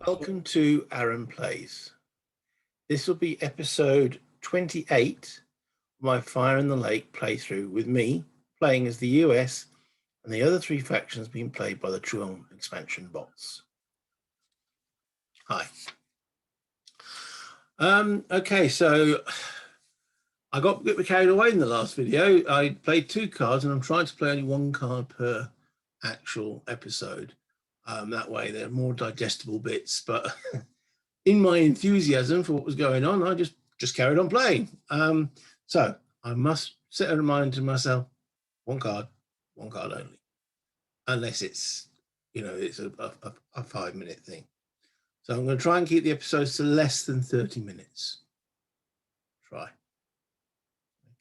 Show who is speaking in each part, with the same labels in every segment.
Speaker 1: Welcome to Aaron Plays. This will be episode 28 of my Fire in the Lake playthrough, with me playing as the US and the other three factions being played by the Tru'ng expansion bots. Hi. Okay, so I got a bit carried away in the last video. I played 2 cards and I'm trying to play only 1 card per actual episode. That way they're more digestible bits, but in my enthusiasm for what was going on, I just carried on playing. So I must set a reminder to myself, 1 card only, unless it's, it's a 5-minute thing. So I'm going to try and keep the episodes to less than 30 minutes. Try.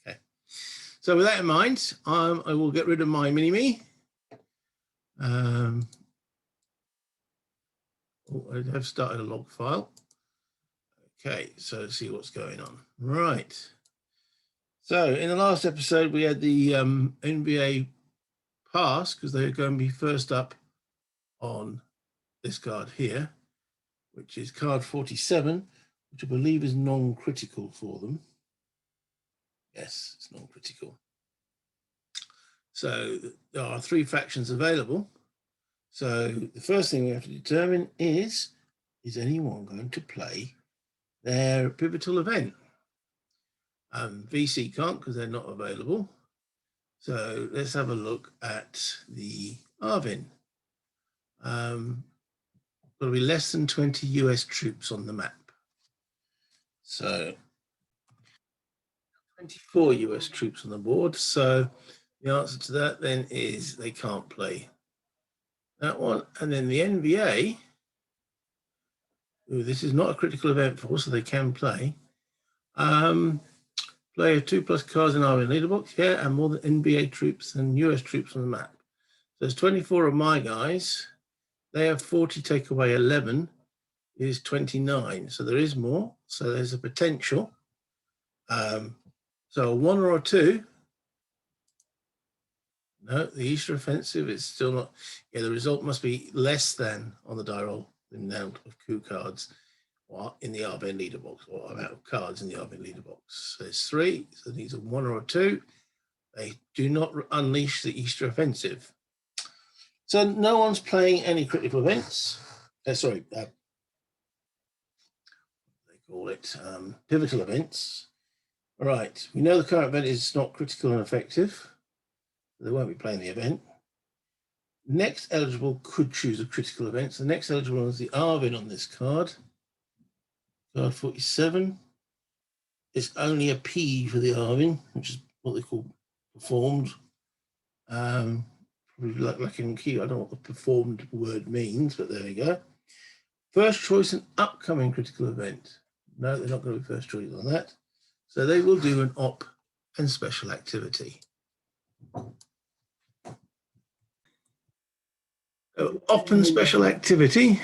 Speaker 1: Okay. So with that in mind, I will get rid of my mini-me. I have started a log file. Okay, so let's see what's going on. Right. So in the last episode, we had the NVA pass, because they're going to be first up on this card here, which is card 47, which I believe is non-critical for them. Yes, it's non-critical. So there are 3 factions available. So the first thing we have to determine is anyone going to play their pivotal event? VC can't, because they're not available. So let's have a look at the ARVN. Got to be less than 20 US troops on the map. So 24 US troops on the board. So the answer to that then is they can't play that one. And then the NVA, this is not a critical event for, so they can play. Play 2+ cards in ARVN leader box, yeah, and more than NVA troops and US troops on the map. So there's 24 of my guys. They have 40, take away 11 is 29. So there is more. So there's a potential. So a 1 or a 2. No, the Easter offensive is still not. Yeah, the result must be less than on the die roll the amount of coup cards or in the ARVN leader box, or amount of cards in the ARVN leader box. So there's 3. So these are 1 or a 2. They do not unleash the Easter offensive. So no one's playing any critical events. They call it pivotal events. All right, we know the current event is not critical and effective. They won't be playing the event. Next eligible could choose a critical event. So the next eligible is the ARVN on this card. Card 47. It's only a P for the ARVN, which is what they call performed. Probably like in key. I don't know what the performed word means, but there we go. First choice and upcoming critical event. No, they're not going to be first choice on that. So they will do an op and special activity. So op and special activity,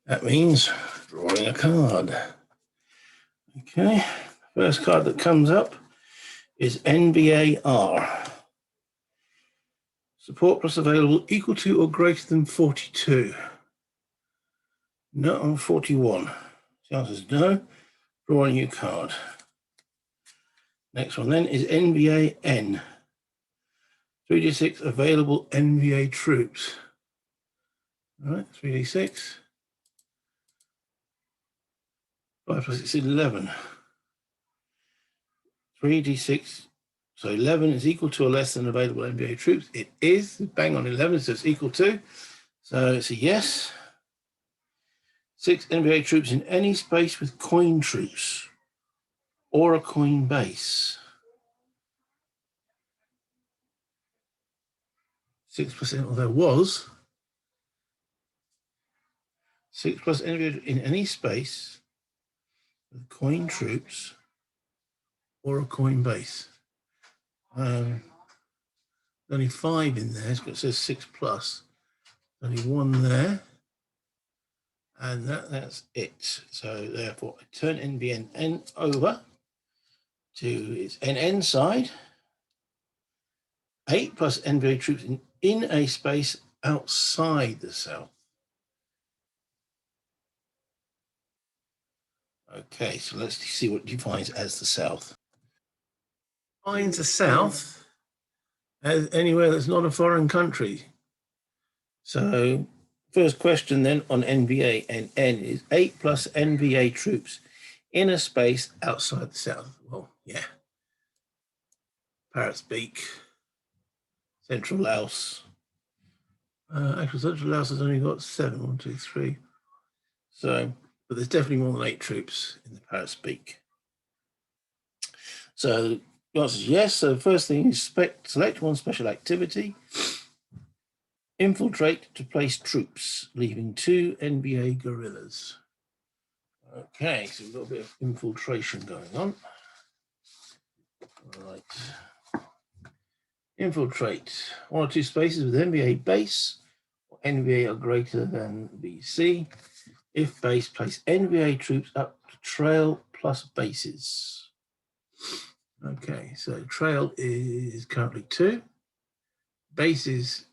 Speaker 1: that means drawing a card. Okay, first card that comes up is NVAR. Support plus available equal to or greater than 42. No on 41. The answer is no. Draw a new card. Next one then is NVAN. 3d6 available NVA troops. All right, 3d6. 5 plus 6 is 11. 3d6. So 11 is equal to or less than available NVA troops. It is. Bang on 11, so it's equal to. So it's a yes. 6 NVA troops in any space with coin troops or a coin base. 6%, or there was. 6 plus NVA in any space with coin troops or a coin base. Only 5 in there, it says 6 plus. Only 1 there. And that's it. So therefore, I turn NVN over to its NN side. 8 plus NVA troops in a space outside the south. Okay, so let's see what defines as the South. Defines the South as anywhere that's not a foreign country. So first question then on NVA and N is 8 plus NVA troops in a space outside the South. Well, yeah. Parrot's Beak, Central Laos. Actually, Central Laos has only got 7, 1, 2, 3. So, but there's definitely more than 8 troops in the Parrot's Beak. So the answer is yes. So the first thing is select one special activity. Infiltrate to place troops, leaving 2 NVA guerrillas. Okay, so we've got a bit of infiltration going on. All right. Infiltrate 1 or 2 spaces with NVA base or NVA are greater than BC. If base, place NVA troops up to trail plus bases. Okay, so trail is currently 2. Base is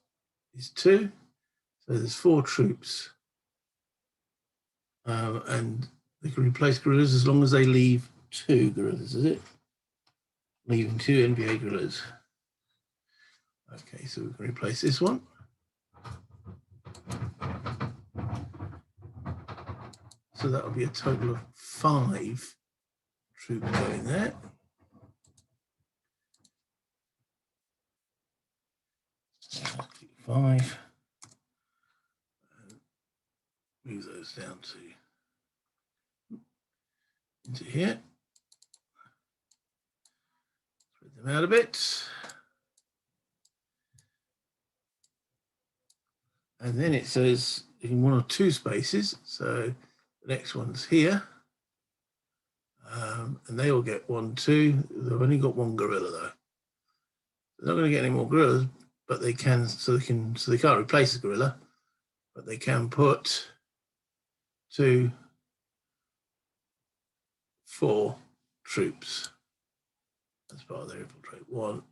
Speaker 1: 2. So there's 4 troops. And they can replace guerrillas as long as they leave 2 guerrillas, is it? Leaving 2 NVA guerrillas. Okay, so we can replace this one. So that will be a total of 5 troops going there. Five. Move those down to into here. Spread them out a bit. And then it says in 1 or 2 spaces. So the next one's here. And they all get 1, 2. They've only got 1 gorilla though. They're not going to get any more gorillas, but they can. So they can't replace the gorilla, but they can put 2, 4 troops as part of their infiltrate. 1,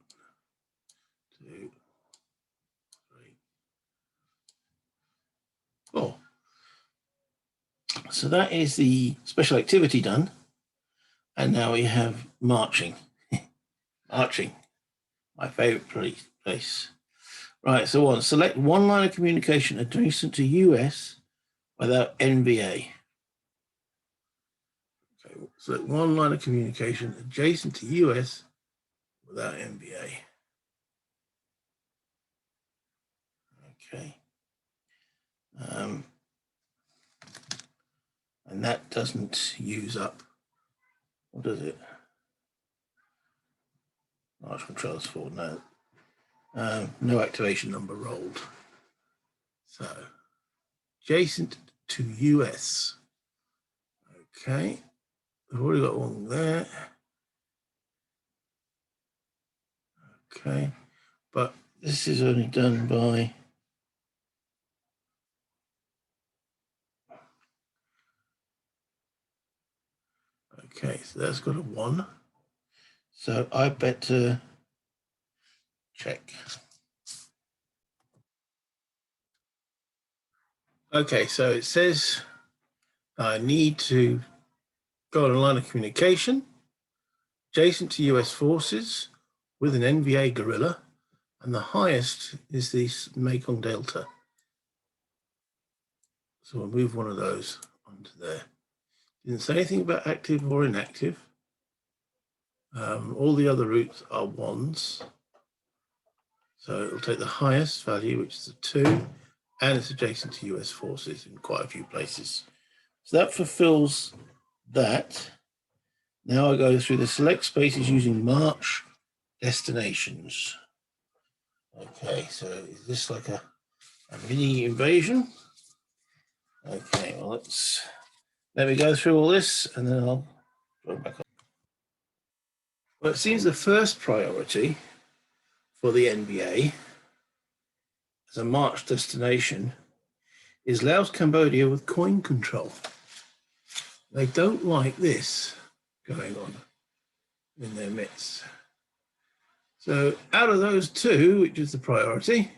Speaker 1: 2, 3, 4. So that is the special activity done. And now we have marching. Marching, my favorite place. Right, so select one line of communication adjacent to US without NVA. Okay, select one line of communication adjacent to US without NVA. Okay. And that doesn't use up, what does it? March controls for no. No activation number rolled. So, adjacent to US. Okay, I've already got one there. Okay, but this is only done by okay, so that's got a 1. So I better check. Okay, so it says I need to go on a line of communication adjacent to US forces with an NVA guerrilla, and the highest is the Mekong Delta. So I'll move one of those onto there. Didn't say anything about active or inactive. All the other routes are 1s. So it'll take the highest value, which is a 2, and it's adjacent to US forces in quite a few places. So that fulfills that. Now I go through the select spaces using March destinations. Okay, so is this like a mini invasion? Okay, well, let me go through all this and then I'll go back up. Well, it seems the first priority for the NVA as a March destination is Laos, Cambodia with coin control. They don't like this going on in their midst. So out of those 2, which is the priority,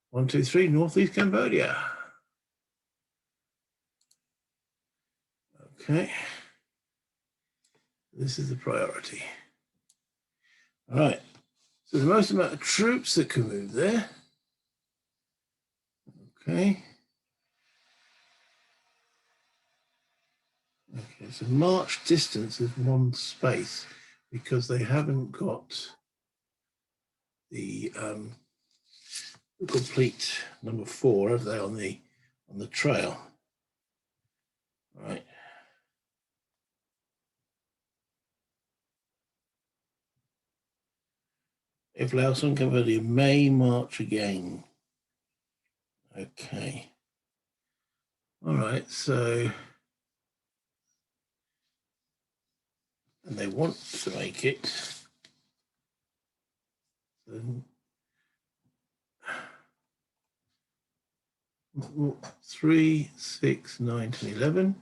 Speaker 1: 1, 2, 3, Northeast Cambodia. Okay. This is the priority. All right. So the most amount of troops that can move there. Okay. Okay, so march distance is one space because they haven't got the complete number 4, have they, on the trail? All right. If Laos and Cambodia may march again. Okay. All right, so, and they want to make it. So, 3, 6, 9, 10, 11.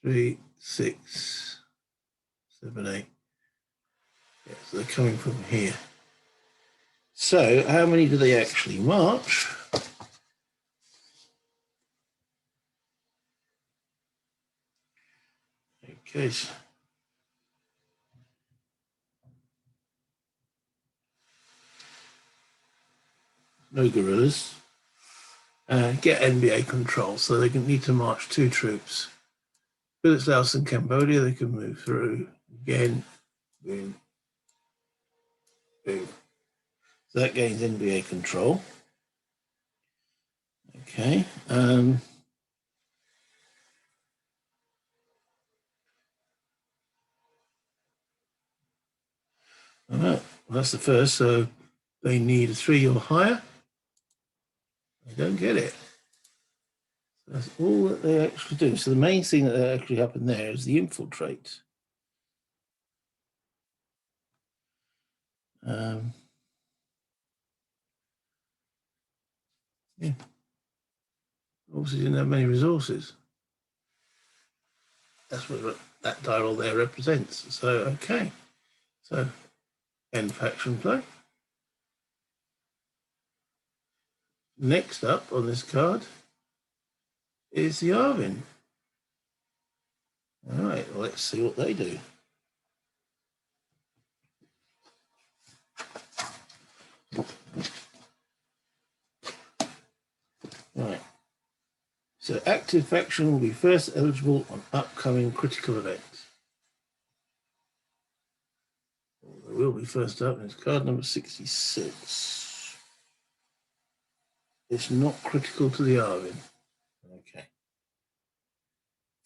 Speaker 1: 3, 6, 7, 8. Yeah, so they're coming from here. So how many do they actually march? Okay. No guerrillas. Get NVA control, so they can need to march 2 troops. Philips, Laos, and Cambodia, they can move through again. Boom, boom. So that gains NVA control. Okay. All right. Well, that's the first. So they need a 3 or higher. They don't get it. That's all that they actually do. So the main thing that actually happened there is the infiltrate. Yeah. Obviously didn't have many resources. That's what that dial there represents. So, okay. So, end faction play. Next up on this card is the ARVN. All right, well, let's see what they do. Right. So active faction will be first eligible on upcoming critical events. They will be first up, and it's card number 66. It's not critical to the ARVN. Okay.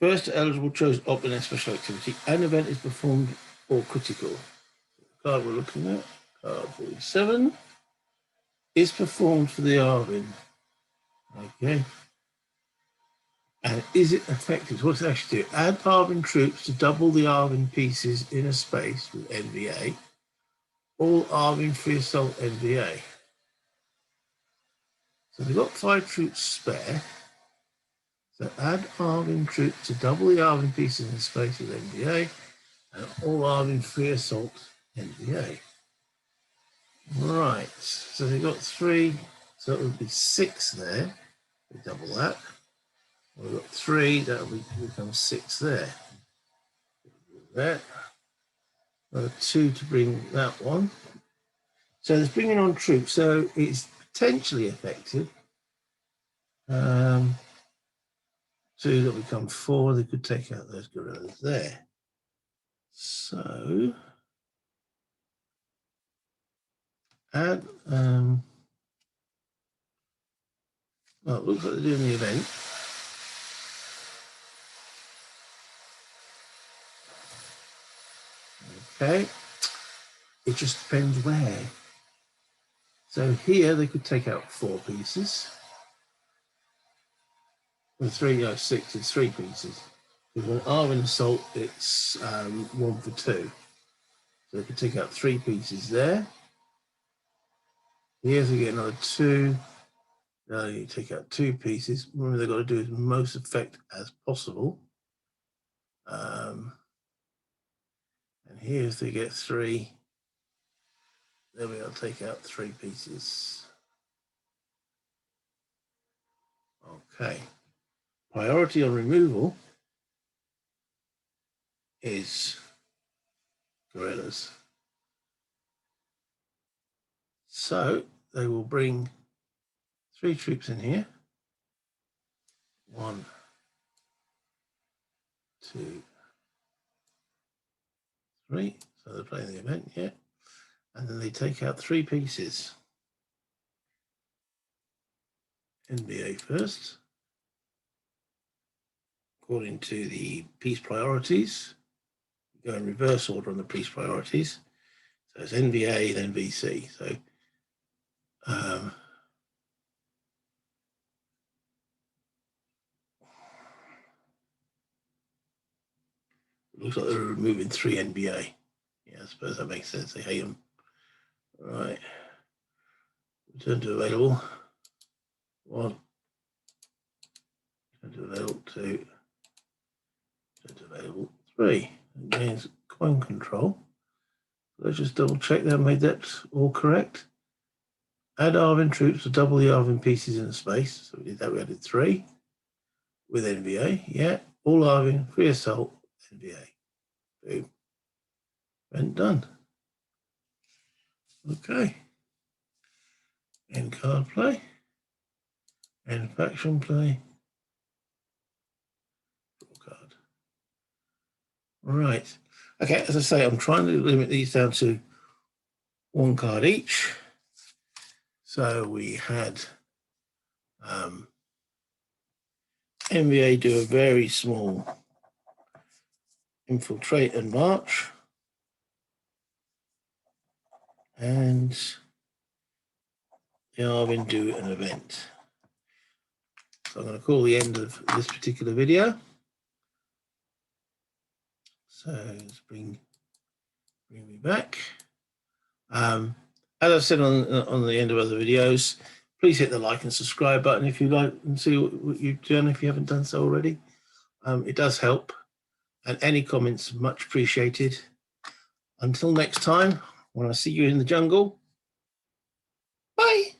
Speaker 1: First eligible chosen op in a special activity. An event is performed or critical. The card we're looking at, card 47, is performed for the ARVN. Okay. And is it effective? What's it actually do? Add ARVN troops to double the ARVN pieces in a space with NVA. All ARVN free assault NVA. So they've got 5 troops spare. So add ARVN troops to double the ARVN pieces in a space with NVA. And all ARVN free assault NVA. Right. So they've got 3. So it would be 6 there. We double that. We've got 3, that will become 6 there. That. Another 2 to bring that one. So it's bringing on troops, so it's potentially effective. 2 that become 4, they could take out those guerrillas there. So add, well, it looks like they're doing the event. Okay, it just depends where. So here they could take out 4 pieces. With 3, 6, it's 3 pieces. With an ARVN assault, it's 1 for 2. So they could take out 3 pieces there. Here they get another 2. Now you take out 2 pieces. Remember, they've got to do as most effect as possible. And here's they get 3. There we are, take out 3 pieces. Okay. Priority on removal is guerrillas. So they will bring 3 troops in here. 1, 2, 3. So they're playing the event, yeah. And then they take out 3 pieces. NVA first, according to the piece priorities. Go in reverse order on the piece priorities. So it's NVA, then VC. So looks like they're removing 3 NVA. Yeah, I suppose that makes sense. They hate them. All right. Return to available. 1. Return to available 2. Return to available 3. Again, coin control. Let's just double check they made that all correct. Add ARVN troops to double the ARVN pieces in the space. So we did that. We added 3 with NVA. Yeah. All ARVN, free assault, NVA. Boom. And done. Okay. End card play. End faction play. Draw card. Right. Okay, as I say, I'm trying to limit these down to 1 card each. So we had NVA do a very small infiltrate and march. And the ARVN do an event. So I'm going to call the end of this particular video. So let's bring me back. As I've said on the end of other videos, please hit the like and subscribe button if you like and see what you've done if you haven't done so already. It does help, and any comments much appreciated. Until next time, when I see you in the jungle, bye.